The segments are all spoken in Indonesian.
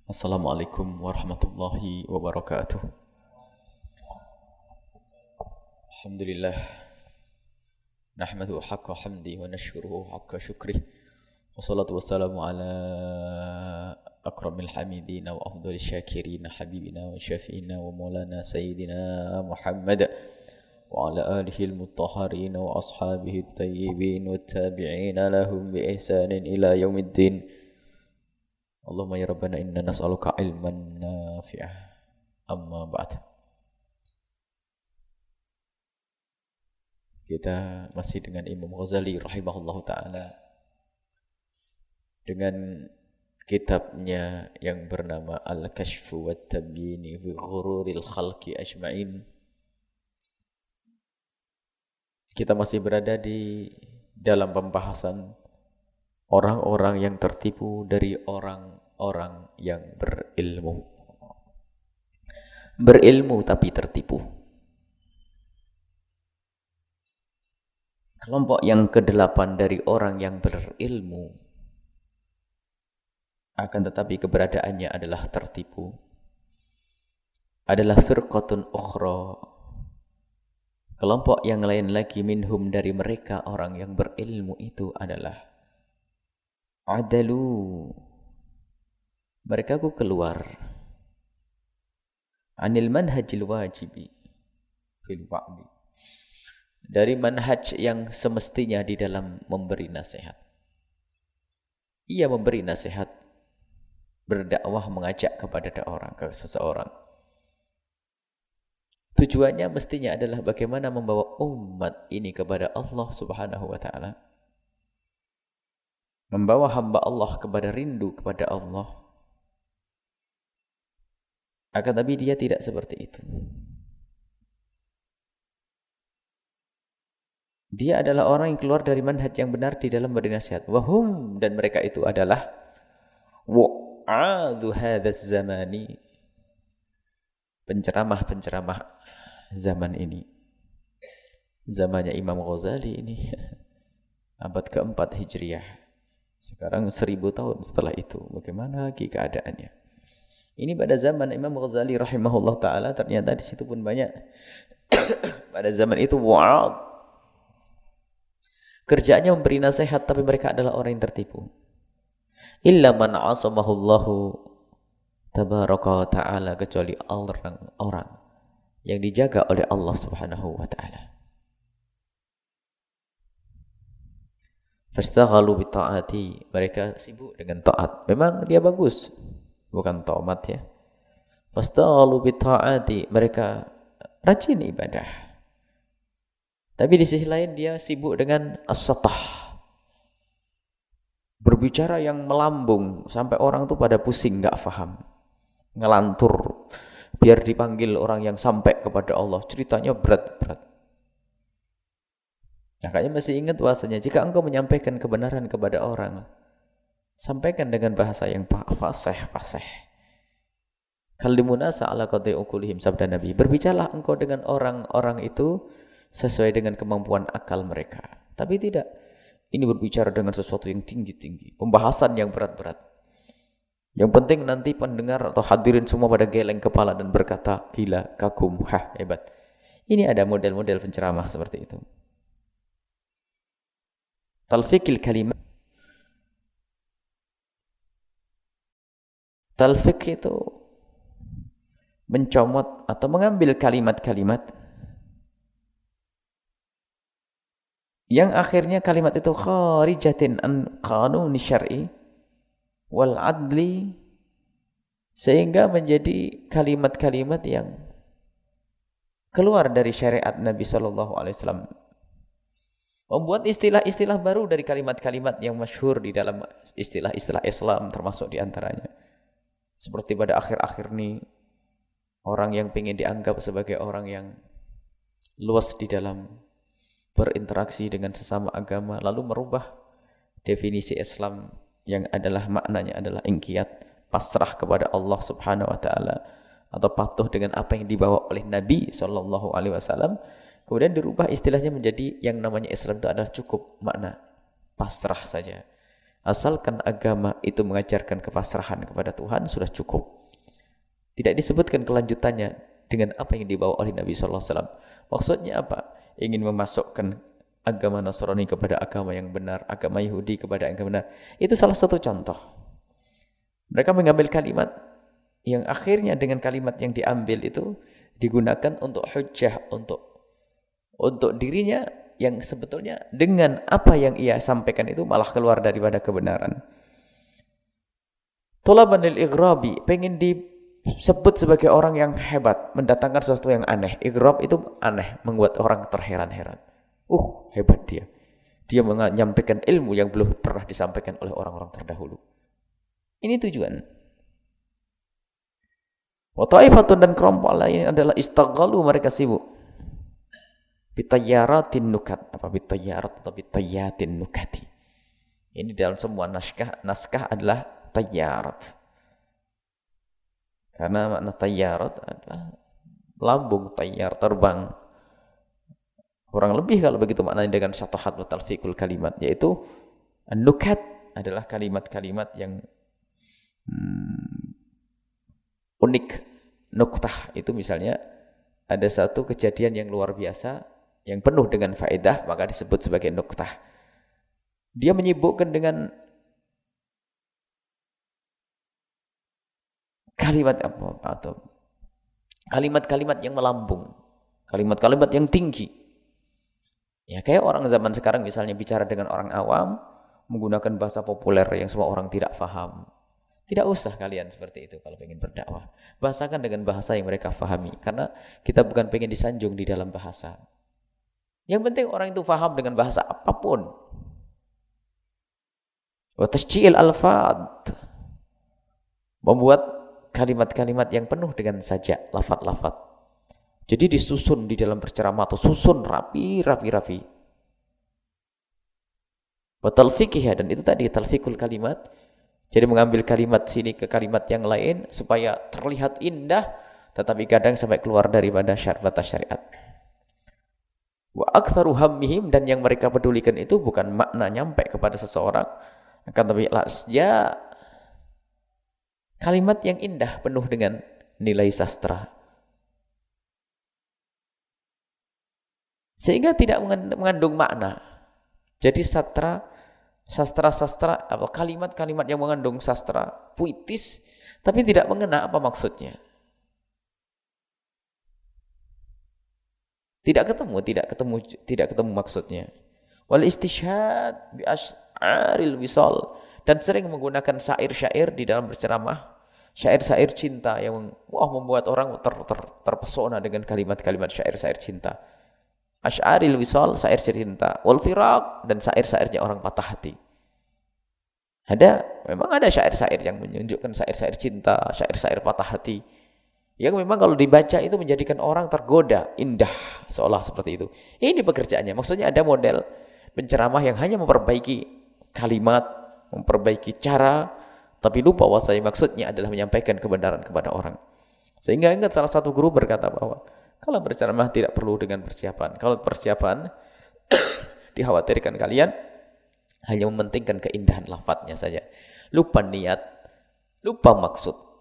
Assalamualaikum warahmatullahi wabarakatuh. Alhamdulillah, nahmaduhu haqqa hamdi wa nashkuruhu haqqa syukrih. Wassalatu wassalamu ala akramil hamidina wa afdalis syakirina habibina wa syafi'ina wa maulana sayyidina Muhammad wa ala alihi al-mutahharin wa ashabihi at-tayyibin wa tabi'ina lahum bi ihsanin ila yaumiddin. Allahumma ya Rabbana inna nas'aluka ilman nafi'ah. Amma ba'd. Kita masih dengan Imam Ghazali rahimahullahu ta'ala, dengan kitabnya yang bernama Al-Kashfu wa Tabyini fi Ghururil Khalqi Ajma'in. Kita masih berada di dalam pembahasan orang-orang yang tertipu dari orang-orang yang berilmu. Berilmu tapi tertipu. Kelompok yang ke-8 dari orang yang berilmu, akan tetapi keberadaannya adalah tertipu, adalah firqatun ukhra. Kelompok yang lain lagi minhum dari mereka orang yang berilmu itu adalah adalu. Mereka ku keluar anil manhajil wajibi fil wa'di, dari manhaj yang semestinya di dalam memberi nasihat. Ia memberi nasihat, berdakwah, mengajak kepada orang, ke seseorang. Tujuannya mestinya adalah bagaimana membawa umat ini kepada Allah Subhanahu wa ta'ala, membawa hamba Allah kepada rindu kepada Allah. Akan tapi dia tidak seperti itu. Dia adalah orang yang keluar dari manhaj yang benar di dalam beri nasihat. Wahum, dan mereka itu adalah wa'adhu hadzal zamani, penceramah-penceramah zaman ini. Zamannya Imam Ghazali ini abad keempat Hijriah. Sekarang 1000 tahun setelah itu. Bagaimana lagi keadaannya? Ini pada zaman Imam Ghazali rahimahullah ta'ala, ternyata di situ pun banyak. Pada zaman itu wa'ad, kerjaannya memberi nasihat, tapi mereka adalah orang yang tertipu. Illa man asamahullahu tabaraka wa ta'ala, kecuali orang-orang yang dijaga oleh Allah Subhanahu wa ta'ala. Fastaghalu bi ta'ati, mereka sibuk dengan taat. Memang dia bagus, bukan tomat ya. Fastaghalu bi ta'ati, mereka rajin ibadah. Tapi di sisi lain dia sibuk dengan as-satah, berbicara yang melambung sampai orang tuh pada pusing, enggak faham, ngelantur biar dipanggil orang yang sampai kepada Allah. Ceritanya berat-berat. Nah, kayaknya masih ingat bahasanya, jika engkau menyampaikan kebenaran kepada orang, sampaikan dengan bahasa yang fasih. Kallimunasa ala qadri uqulihim, sabda Nabi. Berbicaralah engkau dengan orang-orang itu sesuai dengan kemampuan akal mereka. Tapi tidak, ini berbicara dengan sesuatu yang tinggi-tinggi, pembahasan yang berat-berat. Yang penting nanti pendengar atau hadirin semua pada geleng kepala dan berkata, gila, kagum, hebat. Ini ada model-model penceramah seperti itu. Talfiqil kalimat. Talfiq itu mencomot atau mengambil kalimat-kalimat yang akhirnya kalimat itu kharijatin an qanuni syar'i wal adli, sehingga menjadi kalimat-kalimat yang keluar dari syariat Nabi sallallahu alaihi wasallam. Membuat istilah-istilah baru dari kalimat-kalimat yang masyhur di dalam istilah-istilah Islam, termasuk di antaranya seperti pada akhir-akhir ini orang yang ingin dianggap sebagai orang yang luas di dalam berinteraksi dengan sesama agama, lalu merubah definisi Islam yang adalah maknanya adalah ingkiyat, pasrah kepada Allah Subhanahu wa ta'ala, atau patuh dengan apa yang dibawa oleh Nabi sallallahu alaihi wasallam. Kemudian dirubah istilahnya menjadi yang namanya Islam itu adalah cukup makna pasrah saja, Asalkan agama itu mengajarkan kepasrahan kepada Tuhan, sudah cukup. Tidak disebutkan kelanjutannya dengan apa yang dibawa oleh Nabi sallallahu alaihi wasallam. Maksudnya apa? Ingin memasukkan agama Nasrani kepada agama yang benar, agama Yahudi kepada yang benar. Itu salah satu contoh. Mereka mengambil kalimat yang akhirnya dengan kalimat yang diambil itu digunakan untuk hujjah, untuk dirinya, yang sebetulnya dengan apa yang ia sampaikan itu malah keluar daripada kebenaran. Tulaban lil ighrabi, pengen disebut sebagai orang yang hebat, mendatangkan sesuatu yang aneh. Ighrab itu aneh, membuat orang terheran-heran. Hebat dia. Dia menyampaikan ilmu yang belum pernah disampaikan oleh orang-orang terdahulu. Ini tujuan. Wa ta'ifatun, dan kelompok lain adalah istaghalu, mereka sibuk bitayyaratin nukat, bitayyarat atau bitayyatin nukati. Ini dalam semua naskah adalah tayyarat. Karena makna tayyarat adalah lambung, tayyar, terbang. Kurang lebih kalau begitu maknanya dengan syatahat wa talfiqul kalimat, yaitu nukat adalah kalimat-kalimat yang unik. Nuktah itu misalnya ada satu kejadian yang luar biasa, yang penuh dengan faedah, maka disebut sebagai nuktah. Dia menyibukkan dengan kalimat apa, atau kalimat-kalimat yang melambung, kalimat-kalimat yang tinggi. Ya kayak orang zaman sekarang misalnya bicara dengan orang awam, menggunakan bahasa populer yang semua orang tidak faham. Tidak usah kalian seperti itu kalau ingin berdakwah. Bahasakan dengan bahasa yang mereka fahami, karena kita bukan pengen disanjung di dalam bahasa. Yang penting orang itu faham dengan bahasa apapun. Wa tasjil alfad, membuat kalimat-kalimat yang penuh dengan sajak, lafaz-lafaz. Jadi disusun di dalam berceramah atau susun rapi. Wa talfiqihah, dan itu tadi talfiqul kalimat. Jadi mengambil kalimat sini ke kalimat yang lain supaya terlihat indah, tetapi kadang sampai keluar daripada batas syariat. Wa aktsaru hammihim, dan yang mereka pedulikan itu bukan makna nyampe kepada seseorang, akan tapi ya kalimat yang indah penuh dengan nilai sastra. Sehingga tidak mengandung makna. Jadi sastra atau kalimat-kalimat yang mengandung sastra puitis tapi tidak mengena apa maksudnya. Tidak ketemu maksudnya. Wal istishhad bi asy'aril wisal, dan sering menggunakan syair-syair di dalam berceramah, syair-syair cinta yang membuat orang terpesona dengan kalimat-kalimat syair-syair cinta. Asy'aril wisal, syair cinta. Wal firaq, dan syair-syairnya orang patah hati. Memang ada syair-syair yang menunjukkan syair-syair cinta, syair-syair patah hati, yang memang kalau dibaca itu menjadikan orang tergoda, indah, seolah seperti itu. Ini pekerjaannya. Maksudnya ada model penceramah yang hanya memperbaiki kalimat, memperbaiki cara, tapi lupa bahwasanya maksudnya adalah menyampaikan kebenaran kepada orang. Sehingga ingat salah satu guru berkata bahwa kalau berceramah tidak perlu dengan persiapan. Kalau persiapan dikhawatirkan kalian hanya mementingkan keindahan lafadznya saja. Lupa niat, lupa maksud.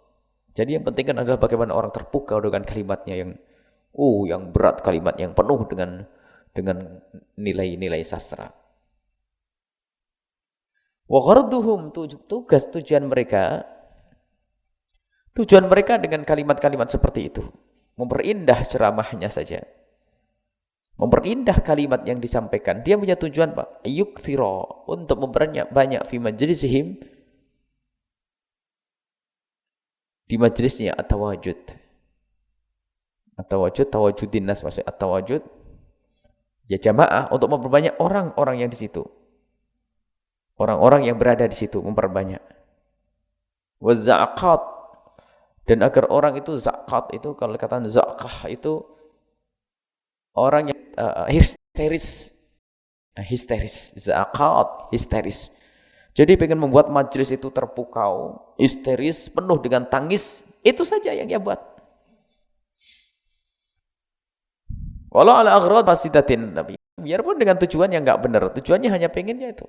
Jadi yang penting kan adalah bagaimana orang terpukau dengan kalimatnya yang berat, kalimat yang penuh dengan nilai-nilai sastra. Wa gharduhum, tujuan mereka dengan kalimat-kalimat seperti itu, memperindah ceramahnya saja. Memperindah kalimat yang disampaikan. Dia punya tujuan Pak, yukthira, untuk memperbanyak banyak fi majlisihim, di majlisnya at-tawajud. Tawajudin nas, maksudnya at-tawajud ya jamaah, untuk memperbanyak orang-orang yang di situ. Orang-orang yang berada di situ memperbanyak. Wa zaqat, dan agar orang itu zakat itu, kalau kata zakah itu orang yang histeris. Zakat histeris. Jadi pengen membuat majelis itu terpukau, histeris, penuh dengan tangis, itu saja yang dia buat. Walau ala aghrad fasidatin, tapi biarpun dengan tujuan yang enggak benar, tujuannya hanya pengennya itu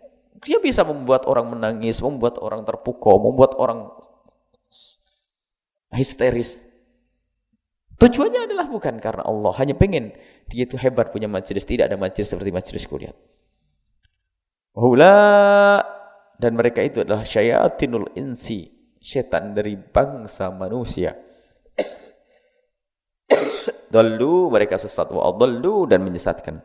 Dia bisa membuat orang menangis, membuat orang terpukau, membuat orang histeris. Tujuannya adalah bukan karena Allah, hanya pengen dia itu hebat punya majelis. Tidak ada majelis seperti majelis kuliah. Hula, dan mereka itu adalah syayatinul insi, setan dari bangsa manusia. Dallu, mereka sesat, wa adallu, dan menyesatkan.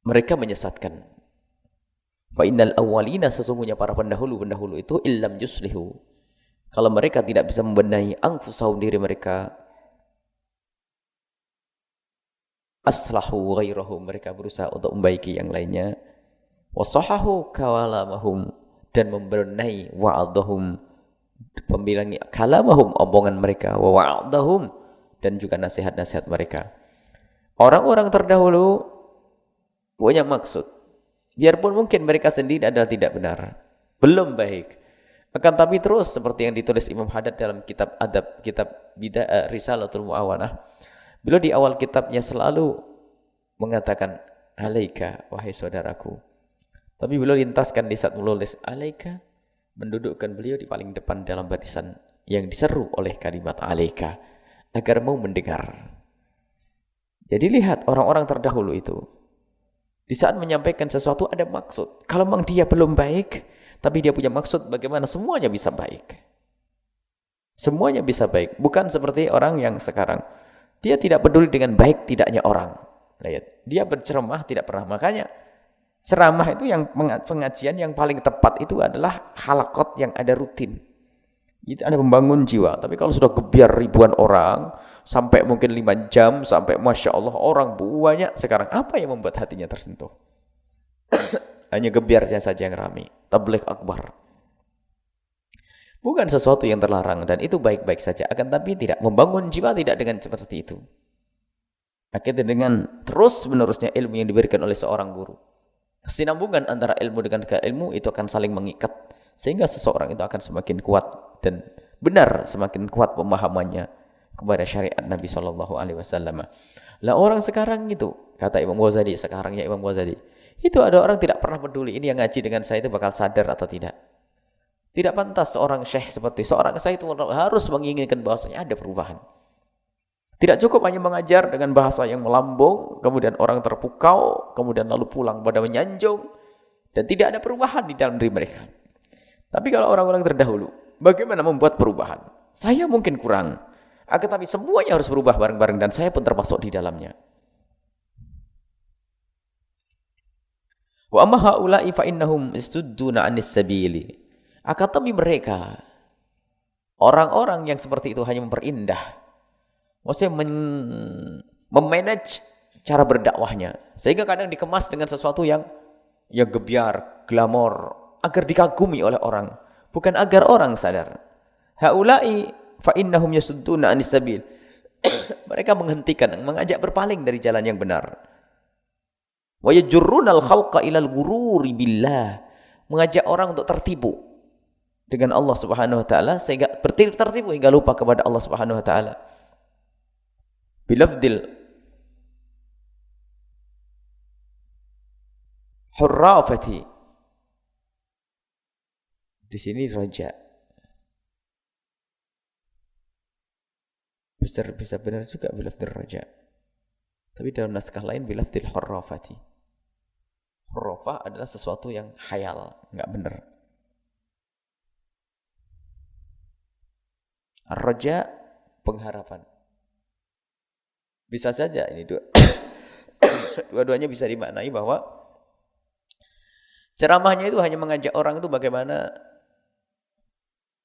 Mereka menyesatkan. Fa innal awwalina, sesungguhnya para pendahulu itu illam yuslihu. Kalau mereka tidak bisa membenahi anfusahum, diri mereka, aslahu ghairahum, mereka berusaha untuk membaiki yang lainnya, wasahahu kawalamahum, dan membenahi wa'adahum, membilangi kalamahum, omongan mereka, wa wa'adahum, dan juga nasihat-nasihat mereka. Orang-orang terdahulu punya maksud, biarpun mungkin mereka sendiri adalah tidak benar, belum baik, akan tapi terus seperti yang ditulis Imam Haddad dalam kitab adab, kitab Risalatul Mu'awanah. Beliau di awal kitabnya selalu mengatakan alaika, wahai saudaraku. Tapi beliau lintaskan di saat menulis alaika, mendudukkan beliau di paling depan dalam barisan yang diseru oleh kalimat alaika, agar mau mendengar. Jadi lihat orang-orang terdahulu itu, di saat menyampaikan sesuatu ada maksud. Kalau memang dia belum baik, tapi dia punya maksud bagaimana semuanya bisa baik. Semuanya bisa baik. Bukan seperti orang yang sekarang. Dia tidak peduli dengan baik tidaknya orang. Lihat, dia berceramah tidak pernah. Makanya ceramah itu yang pengajian yang paling tepat itu adalah halaqat yang ada rutin. Itu ada membangun jiwa. Tapi kalau sudah gebiar ribuan orang, sampai mungkin 5 jam, sampai Masya Allah orang banyak. Sekarang apa yang membuat hatinya tersentuh? Hanya gebiarnya saja yang ramai. Tabligh akbar. Bukan sesuatu yang terlarang, dan itu baik-baik saja. Akan tapi tidak membangun jiwa, tidak dengan seperti itu. Akhirnya dengan terus-menerusnya ilmu yang diberikan oleh seorang guru. Kesinambungan antara ilmu dengan ilmu itu akan saling mengikat. Sehingga seseorang itu akan semakin kuat dan benar, semakin kuat pemahamannya kepada syariat Nabi SAW. Lah orang sekarang itu, kata Imam Ghazali, sekarang ya Imam Ghazali, itu ada orang tidak pernah peduli ini yang ngaji dengan saya itu bakal sadar atau tidak. Tidak pantas seorang syekh seperti seorang saya itu harus menginginkan bahwasanya ada perubahan. Tidak cukup hanya mengajar dengan bahasa yang melambung, kemudian orang terpukau, kemudian lalu pulang pada menyanjung, dan tidak ada perubahan di dalam diri mereka. Tapi kalau orang-orang terdahulu, bagaimana membuat perubahan? Saya mungkin kurang, akan tapi semuanya harus berubah bareng-bareng, dan saya pun termasuk di dalamnya. Wa amma haula'i fa innahum istudduna 'anis sabili. Akan tapi mereka, orang-orang yang seperti itu hanya memperindah, maksudnya memanage cara berdakwahnya, sehingga kadang dikemas dengan sesuatu yang gebiar, glamor, agar dikagumi oleh orang, bukan agar orang sadar. Haula'i fa innahum yasudduna 'anis sabil. Mereka menghentikan, mengajak berpaling dari jalan yang benar. Wa yajurrunal khalqa ilal ghururi billah. Mengajak orang untuk tertipu dengan Allah Subhanahu wa taala, sehingga tertipu hingga lupa kepada Allah Subhanahu wa taala. Bilafdil hurrafati. Di sini raja. Bisa benar juga bilafdil raja. Tapi dalam naskah lain bilafdil hurrafati. Hurrafah adalah sesuatu yang khayal, enggak benar. Ar-raja, pengharapan. Bisa saja ini dua-duanya bisa dimaknai bahwa ceramahnya itu hanya mengajak orang itu bagaimana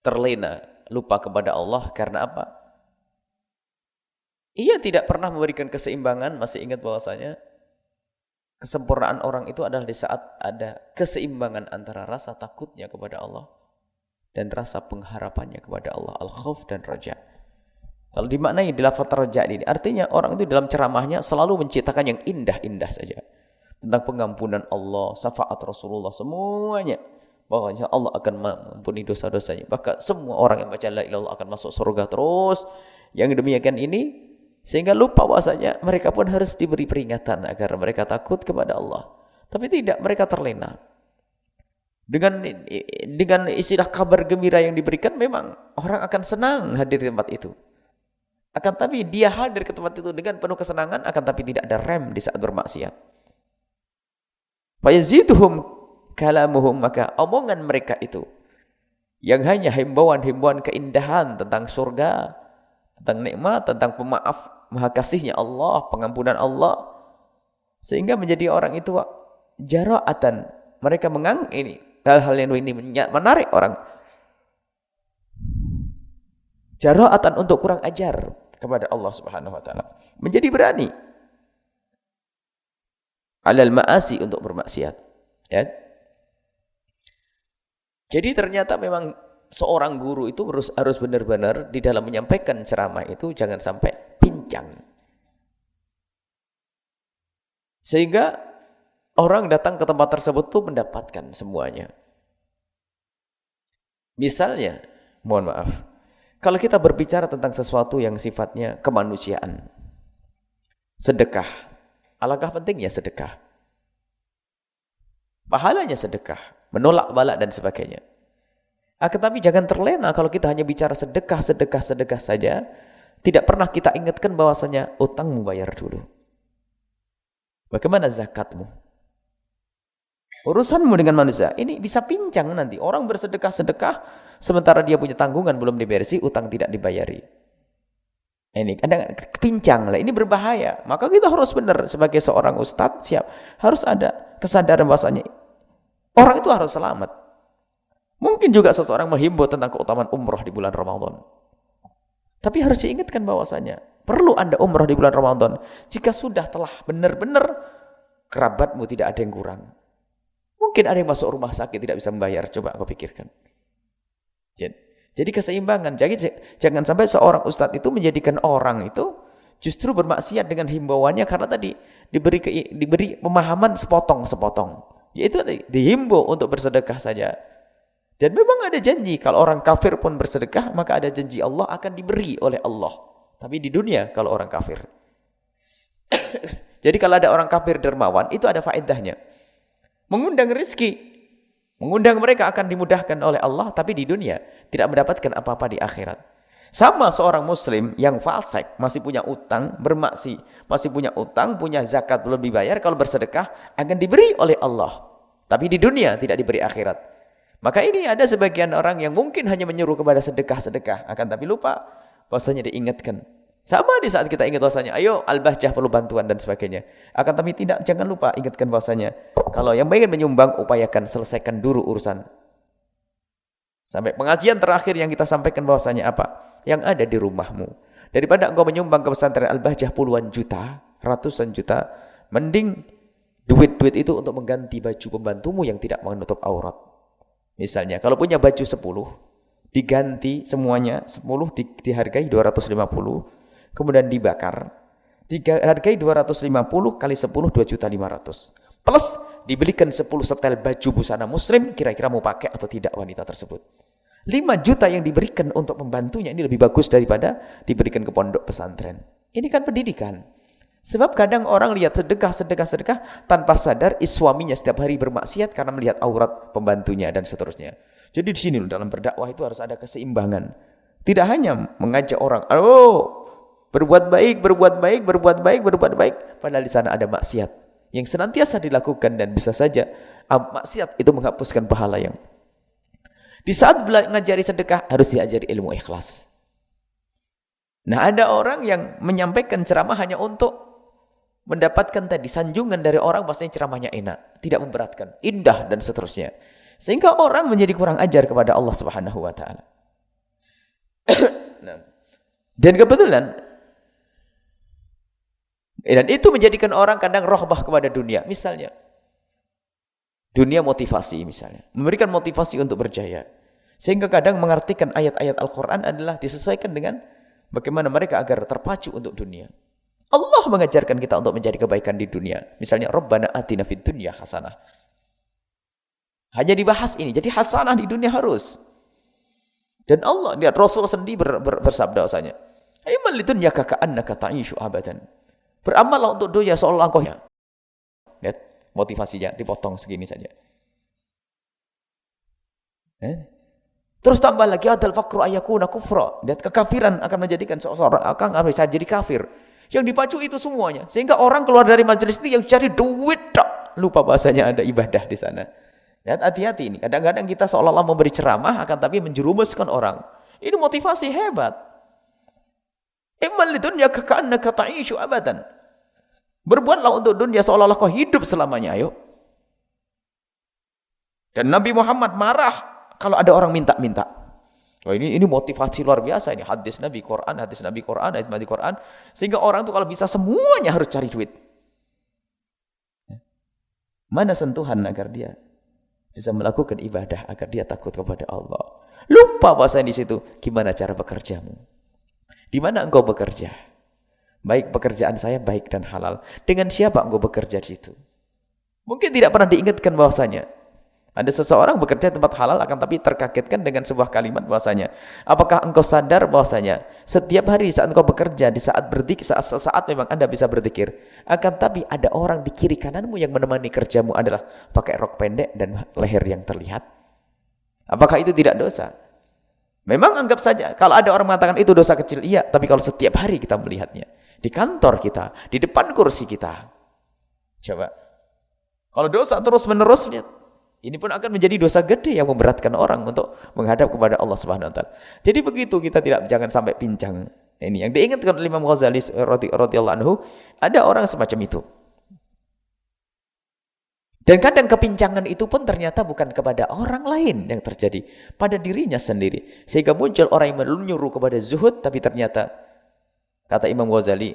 terlena, lupa kepada Allah. Karena apa? Ia tidak pernah memberikan keseimbangan. Masih ingat bahwasanya kesempurnaan orang itu adalah di saat ada keseimbangan antara rasa takutnya kepada Allah dan rasa pengharapannya kepada Allah, al-khauf dan raja. Kalau dimaknai di lafaz raja ini, artinya orang itu dalam ceramahnya selalu menciptakan yang indah-indah saja. Tentang pengampunan Allah, syafaat Rasulullah, semuanya. Bahwasanya Allah akan mengampuni dosa-dosanya. Bahkan semua orang yang baca la ilaha illallah akan masuk surga terus. Yang demikian ini Sehingga lupa bahwasanya mereka pun harus diberi peringatan agar mereka takut kepada Allah. Tapi tidak, mereka terlena. Dengan istilah kabar gembira yang diberikan, memang orang akan senang hadir di tempat itu. Akan tapi dia hadir ke tempat itu dengan penuh kesenangan, akan tapi tidak ada rem di saat bermaksiat. Fayaziduhum kalamuhum, maka omongan mereka itu yang hanya himbauan-himbauan keindahan tentang surga, tentang nikmat, tentang pemaaf, maha kasihnya Allah, pengampunan Allah, sehingga menjadi orang itu jara'atan. Mereka menganggap ini hal-hal yang ini menarik orang. Jara'atan untuk kurang ajar kepada Allah Subhanahu wa taala. Menjadi berani alal ma'asi, untuk bermaksiat. Ya. Jadi ternyata memang seorang guru itu harus benar-benar di dalam menyampaikan ceramah itu jangan sampai pincang. Sehingga orang datang ke tempat tersebut itu mendapatkan semuanya. Misalnya, mohon maaf, kalau kita berbicara tentang sesuatu yang sifatnya kemanusiaan, sedekah, alangkah pentingnya sedekah. Pahalanya sedekah, menolak bala dan sebagainya. Tetapi jangan terlena kalau kita hanya bicara sedekah saja, tidak pernah kita ingatkan bahwasanya utangmu bayar dulu. Bagaimana zakatmu? Urusanmu dengan manusia ini bisa pincang nanti. Orang bersedekah sementara dia punya tanggungan belum diberisi, utang tidak dibayari. Ini kadang pincang lah, ini berbahaya. Maka kita harus benar sebagai seorang ustadz, harus ada kesadaran bahwasanya orang itu harus selamat. Mungkin juga seseorang menghimbau tentang keutamaan umroh di bulan Ramadan. Tapi harus diingatkan bahwasanya perlu Anda umroh di bulan Ramadan jika sudah telah benar-benar kerabatmu tidak ada yang kurang. Mungkin ada yang masuk rumah sakit tidak bisa membayar, coba kau pikirkan. Jadi keseimbangan. Jadi jangan sampai seorang ustadz itu menjadikan orang itu justru bermaksiat dengan himbauannya karena tadi diberi pemahaman sepotong-sepotong. Yaitu dihimbau untuk bersedekah saja. Dan memang ada janji kalau orang kafir pun bersedekah, maka ada janji Allah akan diberi oleh Allah. Tapi di dunia kalau orang kafir. Jadi kalau ada orang kafir dermawan, itu ada faedahnya. Mengundang rezeki, mengundang mereka akan dimudahkan oleh Allah, tapi di dunia tidak mendapatkan apa-apa di akhirat. Sama seorang muslim yang fasik, masih punya utang, masih punya utang, punya zakat belum dibayar, kalau bersedekah akan diberi oleh Allah. Tapi di dunia tidak diberi akhirat. Maka ini ada sebagian orang yang mungkin hanya menyuruh kepada sedekah, akan tapi lupa bahwasanya diingatkan. Sama di saat kita ingat bahwasanya, ayo Al-Bahjah perlu bantuan dan sebagainya. Akan tapi jangan lupa ingatkan bahwasanya, kalau yang ingin menyumbang, upayakan selesaikan dulu urusan. Sampai pengajian terakhir yang kita sampaikan bahwasanya apa? Yang ada di rumahmu. Daripada engkau menyumbang ke pesantren Al-Bahjah puluhan juta, ratusan juta, mending duit-duit itu untuk mengganti baju pembantumu yang tidak menutup aurat. Misalnya, kalau punya baju 10, diganti semuanya, 10 dihargai 250, kemudian dibakar, dihargai 250 kali 10, 2.500.000. Plus, dibelikan 10 setel baju busana muslim, kira-kira mau pakai atau tidak wanita tersebut. 5 juta yang diberikan untuk pembantunya, ini lebih bagus daripada diberikan ke pondok pesantren. Ini kan pendidikan. Sebab kadang orang lihat sedekah, tanpa sadar suaminya setiap hari bermaksiat karena melihat aurat pembantunya dan seterusnya. Jadi di sini dalam berdakwah itu harus ada keseimbangan. Tidak hanya mengajak orang, berbuat baik, padahal di sana ada maksiat yang senantiasa dilakukan dan bisa saja maksiat itu menghapuskan pahala yang. Di saat mengajari sedekah harus diajari ilmu ikhlas. Nah, ada orang yang menyampaikan ceramah hanya untuk mendapatkan tadi sanjungan dari orang, bahwasanya ceramahnya enak, tidak memberatkan, indah dan seterusnya. Sehingga orang menjadi kurang ajar kepada Allah Subhanahu wa taala. Dan kebetulan dan itu menjadikan orang kadang rohbah kepada dunia. Misalnya dunia motivasi misalnya, memberikan motivasi untuk berjaya. Sehingga kadang mengartikan ayat-ayat Al-Qur'an adalah disesuaikan dengan bagaimana mereka agar terpacu untuk dunia. Allah mengajarkan kita untuk mencari kebaikan di dunia. Misalnya Rabbana atina fid dunya hasanah. Hanya dibahas ini. Jadi hasanah di dunia harus. Dan Allah, lihat Rasul sendiri bersabda bahwasanya, Iman lidunyaka ka'annaka ta'ishu abadan. Beramallah untuk dunia seolah engkau. Lihat motivasinya dipotong segini saja. Terus tambah lagi adal faqru ayakuna kufra. Lihat kekafiran akan menjadikan seorang akan bisa jadi kafir. Yang dipacu itu semuanya. Sehingga orang keluar dari majelis ini yang cari duit tak. Lupa bahasanya ada ibadah di sana. Lihat hati-hati ini. Kadang-kadang kita seolah-olah memberi ceramah akan tapi menjerumuskan orang. Ini motivasi hebat. Iman lidunyaka ka'annaka ta'ishu abadan. Berbuatlah untuk dunia seolah-olah kau hidup selamanya. Ayo. Dan Nabi Muhammad marah kalau ada orang minta-minta. Oh, ini motivasi luar biasa ini. Hadis Nabi Quran, hadis Nabi Quran, hadis Nabi Quran. Sehingga orang itu kalau bisa semuanya harus cari duit. Mana sentuhan agar dia bisa melakukan ibadah, agar dia takut kepada Allah. Lupa bahasa di situ. Gimana cara bekerjamu? Di mana engkau bekerja? Baik pekerjaan saya baik dan halal. Dengan siapa engkau bekerja di situ? Mungkin tidak pernah diingatkan bahwasanya ada seseorang bekerja di tempat halal akan tapi terkagetkan dengan sebuah kalimat bahwasanya, apakah engkau sadar bahwasanya setiap hari saat engkau bekerja, di saat berzikir, saat memang Anda bisa berzikir, akan tapi ada orang di kiri kananmu yang menemani kerjamu adalah pakai rok pendek dan leher yang terlihat. Apakah itu tidak dosa? Memang anggap saja, kalau ada orang mengatakan itu dosa kecil, iya. Tapi kalau setiap hari kita melihatnya, di kantor kita, di depan kursi kita. Coba. Kalau dosa terus-menerus, lihat. Ini pun akan menjadi dosa gede yang memberatkan orang untuk menghadap kepada Allah Subhanahu Wa Taala. Jadi begitu kita jangan sampai pincang. Ini yang diingatkan oleh Imam Ghazali radhiyallahu anhu, ada orang semacam itu. Dan kadang kepincangan itu pun ternyata bukan kepada orang lain yang terjadi, pada dirinya sendiri. Sehingga muncul orang yang menyuruh kepada zuhud, tapi ternyata, kata Imam Ghazali,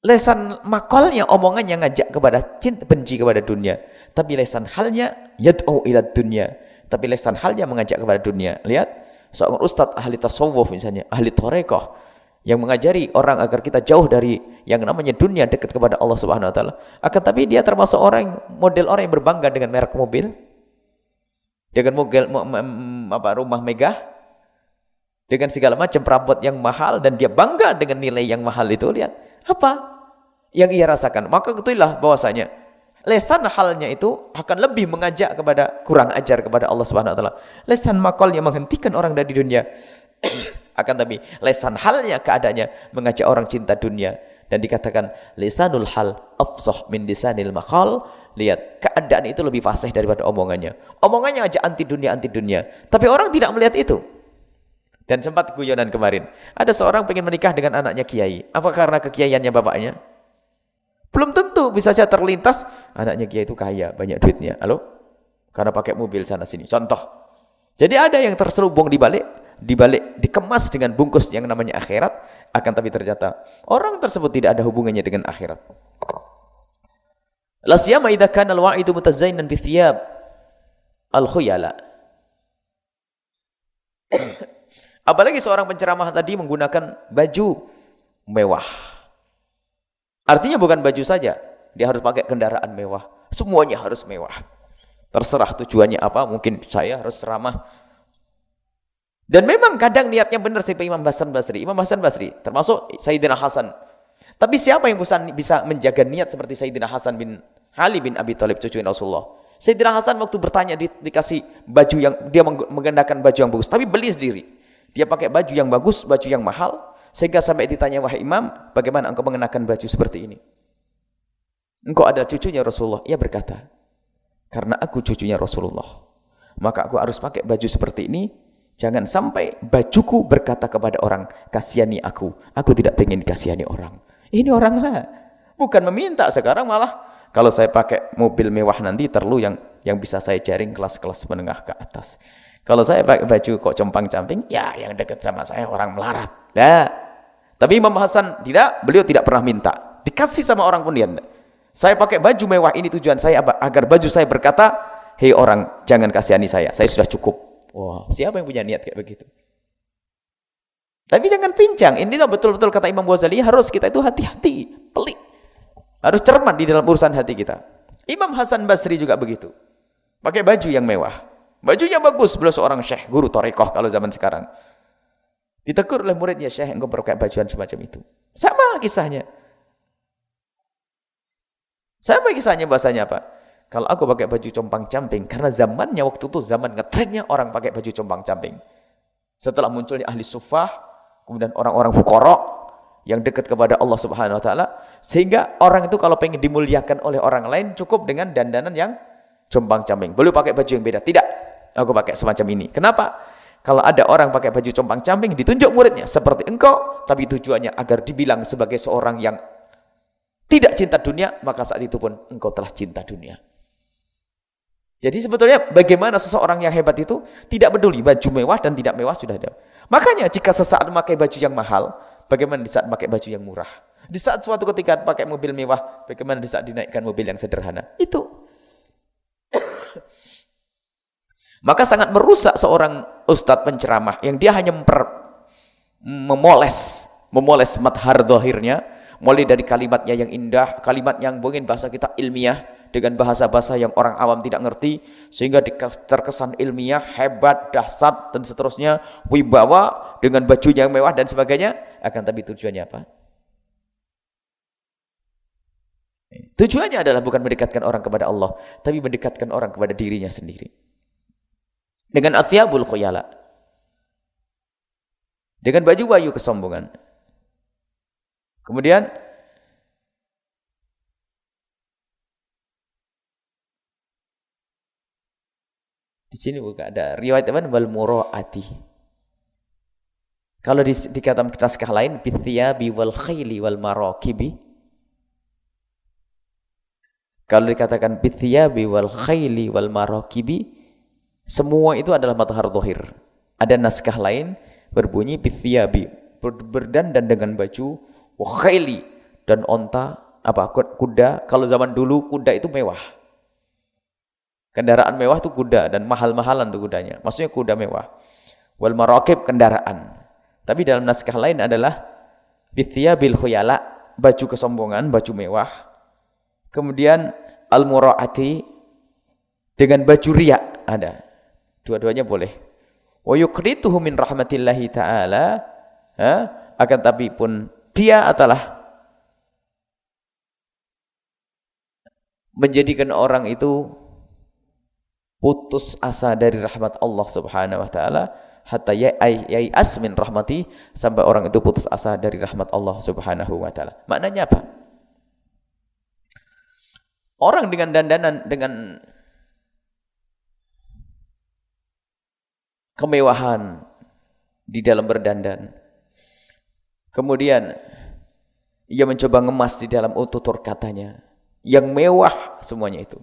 lesan makolnya, omongannya ngajak kepada cinta, benci kepada dunia. Tapi lesan halnya, yad'u ila dunya. Tapi lesan halnya mengajak kepada dunia. Lihat, seorang ustadz ahli tasawuf misalnya, ahli thariqah, yang mengajari orang agar kita jauh dari yang namanya dunia, dekat kepada Allah Subhanahu Wa Taala. Akan tapi dia termasuk model orang yang berbangga dengan merek mobil, dengan rumah megah, dengan segala macam perabot yang mahal, dan dia bangga dengan nilai yang mahal itu. Lihat apa yang ia rasakan. Maka itulah bahwasanya lesan halnya itu akan lebih mengajak kepada kurang ajar kepada Allah Subhanahu Wa Taala. Lesan makolnya menghentikan orang dari dunia. Akan tapi lesan halnya, keadaannya mengajak orang cinta dunia. Dan dikatakan lisanul hal afsah min lisanil maqal. Lihat, keadaan itu lebih fasih daripada omongannya. Omongannya aja anti dunia. Tapi orang tidak melihat itu. Dan sempat guyonan kemarin, ada seorang pengen menikah dengan anaknya kiai. Apa karena kekiaiannya bapaknya? Belum tentu. Bisa saja terlintas anaknya kiai itu kaya, banyak duitnya. Halo? Karena pakai mobil sana sini. Contoh. Jadi ada yang terselubung di balik dikemas dengan bungkus yang namanya akhirat, akan tapi ternyata orang tersebut tidak ada hubungannya dengan akhirat. La siyama idza kana al-wa'idu mutazayyinan bi thiyab al-khuyala. Apalagi seorang penceramah tadi menggunakan baju mewah. Artinya bukan baju saja, dia harus pakai kendaraan mewah. Semuanya harus mewah. Terserah tujuannya apa, mungkin saya harus ceramah. Dan memang kadang niatnya benar seperti Imam Hasan Basri. Imam Hasan Basri termasuk Sayyidina Hasan. Tapi siapa yang bisa menjaga niat seperti Sayyidina Hasan bin Ali bin Abi Thalib, cucu Rasulullah. Sayyidina Hasan waktu bertanya dikasih baju yang, dia menggunakan baju yang bagus, tapi beli sendiri. Dia pakai baju yang bagus, baju yang mahal, sehingga sampai ditanya, wahai Imam, bagaimana engkau mengenakan baju seperti ini? Engkau adalah cucunya Rasulullah. Ia berkata, karena aku cucunya Rasulullah, maka aku harus pakai baju seperti ini. Jangan sampai bajuku berkata kepada orang, kasihani aku tidak pengen dikasihani orang. Ini orang lah, bukan meminta. Sekarang malah kalau saya pakai mobil mewah nanti perlu yang bisa saya jaring kelas-kelas menengah ke atas. Kalau saya pakai baju kok compang-camping, ya yang dekat sama saya orang melarat. Nah, tapi Imam Hasan tidak, beliau tidak pernah minta. Dikasih sama orang pun dia tidak. Saya pakai baju mewah ini tujuan saya agar baju saya berkata, hei orang, jangan kasihani saya sudah cukup. Wah, siapa yang punya niat kayak begitu? Tapi jangan pincang. Inilah betul-betul kata Imam Ghazali, harus kita itu hati-hati, pelik. Harus cermat di dalam urusan hati kita. Imam Hasan Basri juga begitu. Pakai baju yang mewah. Bajunya bagus, beliau seorang syekh, guru thariqah kalau zaman sekarang. Ditegur oleh muridnya, Syekh, engkau pakai bajuan semacam itu. Sama kisahnya. Sama kisahnya bahasanya apa? Kalau aku pakai baju compang-camping, karena zamannya waktu itu zaman ngetrennya orang pakai baju compang-camping. Setelah munculnya ahli sufah, kemudian orang-orang fuqara yang dekat kepada Allah Subhanahu wa taala, sehingga orang itu kalau pengen dimuliakan oleh orang lain cukup dengan dandanan yang compang-camping. Boleh pakai baju yang beda? Tidak. Aku pakai semacam ini. Kenapa? Kalau ada orang pakai baju compang-camping, ditunjuk muridnya seperti engkau, tapi tujuannya agar dibilang sebagai seorang yang tidak cinta dunia, maka saat itu pun engkau telah cinta dunia. Jadi sebetulnya bagaimana seseorang yang hebat itu tidak peduli baju mewah dan tidak mewah sudah ada. Makanya jika sesaat memakai baju yang mahal, bagaimana di saat pakai baju yang murah? Di saat suatu ketika pakai mobil mewah, bagaimana di saat dinaikkan mobil yang sederhana? Itu. Maka sangat merusak seorang ustadz penceramah yang dia hanya memoles madhar zahirnya, mulai dari kalimatnya yang indah, kalimat yang mungkin bahasa kita ilmiah, dengan bahasa-bahasa yang orang awam tidak ngerti, sehingga terkesan ilmiah, hebat, dahsyat, dan seterusnya, wibawa, dengan baju yang mewah dan sebagainya. Akan tapi tujuannya apa? Tujuannya adalah bukan mendekatkan orang kepada Allah, tapi mendekatkan orang kepada dirinya sendiri. Dengan athiyabul khuyala, dengan baju-baju kesombongan. Kemudian di sini bukan ada riwayat apa? Wal muraati. Kalau dikatakan naskah lain, bithiyabi wal khayli wal marakibi. Kalau dikatakan bithiyabi wal khayli wal marakibi, semua itu adalah madhar zahir. Ada naskah lain berbunyi bithiyabi, berdandan dengan baju, wa khayli, dan onta, kuda. Kalau zaman dulu kuda itu mewah. Kendaraan mewah itu kuda, dan mahal-mahalan tuh kudanya. Maksudnya kuda mewah. Wal marakib, kendaraan. Tapi dalam naskah lain adalah bithiyabil khuyala, baju kesombongan, baju mewah. Kemudian al muraati, dengan baju riya ada. Dua-duanya boleh. Wa yuqrituhu min rahmatillahi ta'ala, akan tapi pun dia adalah menjadikan orang itu putus asa dari rahmat Allah Subhanahu wa taala, hatta yai'as min rahmati, sampai orang itu putus asa dari rahmat Allah Subhanahu wa taala. Maknanya apa? Orang dengan dandanan, dengan kemewahan di dalam berdandan, kemudian ia mencoba ngemas di dalam tutur katanya yang mewah semuanya itu,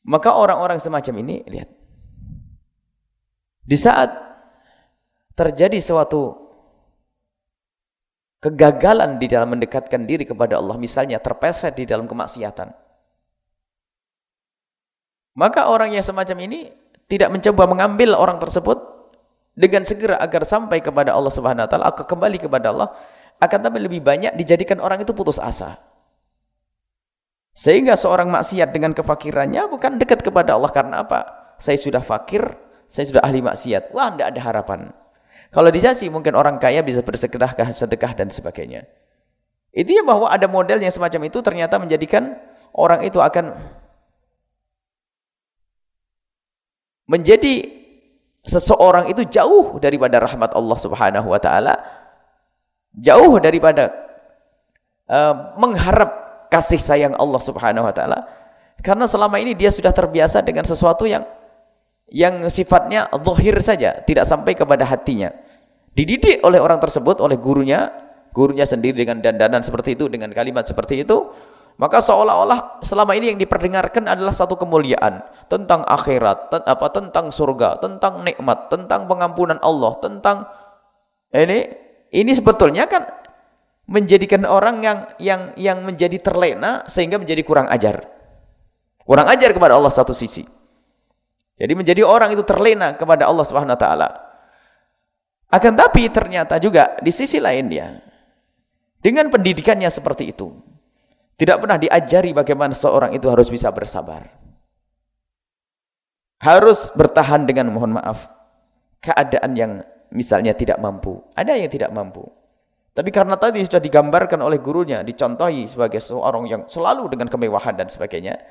maka orang-orang semacam ini, lihat, di saat terjadi suatu kegagalan di dalam mendekatkan diri kepada Allah, misalnya terpesret di dalam kemaksiatan, maka orang yang semacam ini tidak mencoba mengambil orang tersebut dengan segera agar sampai kepada Allah Subhanahu wa taala, akan kembali kepada Allah, akan tapi lebih banyak dijadikan orang itu putus asa. Sehingga seorang maksiat dengan kefakirannya bukan dekat kepada Allah. Karena apa? Saya sudah fakir, saya sudah ahli maksiat. Wah, tidak ada harapan. Kalau dikasih mungkin orang kaya bisa bersedekah, sedekah dan sebagainya. Intinya bahwa ada model yang semacam itu ternyata menjadikan orang itu akan menjadi seseorang itu jauh daripada rahmat Allah Subhanahu wa taala, jauh daripada mengharap kasih sayang Allah Subhanahu wa taala, karena selama ini dia sudah terbiasa dengan sesuatu yang sifatnya zahir saja, tidak sampai kepada hatinya. Dididik oleh orang tersebut, oleh gurunya sendiri dengan dandanan seperti itu, dengan kalimat seperti itu, maka seolah-olah selama ini yang diperdengarkan adalah satu kemuliaan tentang akhirat, tentang surga, tentang nikmat, tentang pengampunan Allah, tentang ini sebetulnya kan menjadikan orang yang menjadi terlena, sehingga menjadi kurang ajar kepada Allah satu sisi. Jadi menjadi orang itu terlena kepada Allah Subhanahu wa taala. Akan tapi ternyata juga di sisi lain dia dengan pendidikannya seperti itu tidak pernah diajari bagaimana seorang itu harus bisa bersabar, harus bertahan dengan, mohon maaf, keadaan yang misalnya tidak mampu. Ada yang tidak mampu. Tapi karena tadi sudah digambarkan oleh gurunya, dicontohi sebagai seorang yang selalu dengan kemewahan dan sebagainya,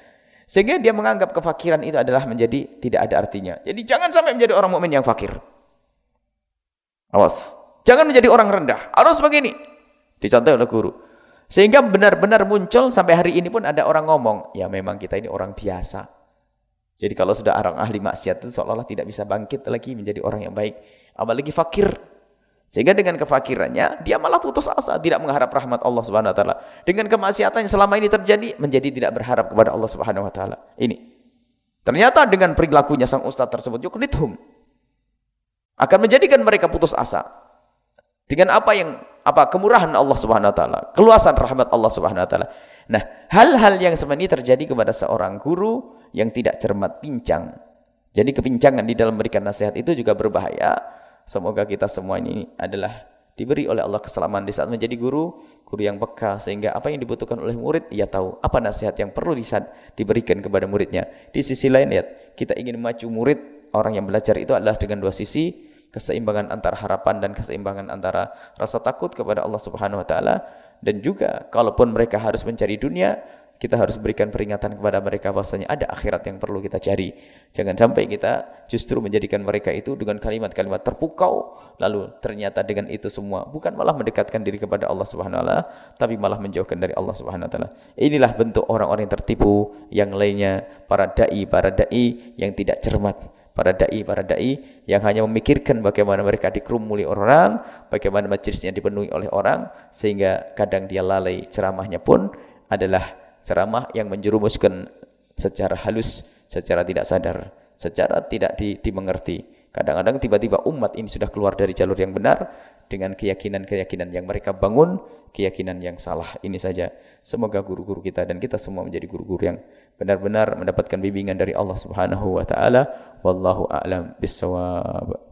sehingga dia menganggap kefakiran itu adalah menjadi tidak ada artinya. Jadi jangan sampai menjadi orang mukmin yang fakir. Awas. Jangan menjadi orang rendah. Harus begini. Dicontohi oleh guru. Sehingga benar-benar muncul sampai hari ini pun ada orang ngomong, ya memang kita ini orang biasa. Jadi kalau sudah orang ahli maksiat itu seolah-olah tidak bisa bangkit lagi menjadi orang yang baik. Apalagi fakir. Sehingga dengan kefakirannya, dia malah putus asa, tidak mengharap rahmat Allah Subhanahu Wa Taala. Dengan kemaksiatan yang selama ini terjadi, menjadi tidak berharap kepada Allah Subhanahu Wa Taala. Ini. Ternyata dengan perilakunya sang ustaz tersebut, yuklithum, akan menjadikan mereka putus asa. Dengan kemurahan Allah Subhanahu Wa Taala, keluasan rahmat Allah Subhanahu Wa Taala. Nah, hal-hal yang seperti ini terjadi kepada seorang guru yang tidak cermat, pincang. Jadi kepincangan di dalam memberikan nasihat itu juga berbahaya. Semoga kita semua ini adalah diberi oleh Allah keselamatan di saat menjadi guru yang peka, sehingga apa yang dibutuhkan oleh murid, ia tahu apa nasihat yang perlu diberikan kepada muridnya. Di sisi lain, lihat, kita ingin maju murid, orang yang belajar itu adalah dengan dua sisi, keseimbangan antara harapan dan keseimbangan antara rasa takut kepada Allah Subhanahu Wa Taala. Dan juga kalaupun mereka harus mencari dunia, kita harus berikan peringatan kepada mereka bahwasanya ada akhirat yang perlu kita cari. Jangan sampai kita justru menjadikan mereka itu dengan kalimat-kalimat terpukau, lalu ternyata dengan itu semua bukan malah mendekatkan diri kepada Allah Subhanahu wa taala, tapi malah menjauhkan dari Allah Subhanahu wa taala. Inilah bentuk orang-orang yang tertipu, yang lainnya para dai yang tidak cermat, para dai yang hanya memikirkan bagaimana mereka dikerumuni orang, bagaimana majelisnya dipenuhi oleh orang, sehingga kadang dia lalai. Ceramahnya pun adalah ceramah yang menjerumuskan secara halus, secara tidak sadar, secara tidak dimengerti. Kadang-kadang tiba-tiba umat ini sudah keluar dari jalur yang benar dengan keyakinan-keyakinan yang mereka bangun, keyakinan yang salah. Ini saja. Semoga guru-guru kita dan kita semua menjadi guru-guru yang benar-benar mendapatkan bimbingan dari Allah Subhanahu wa taala. Wallahu a'lam bissawab.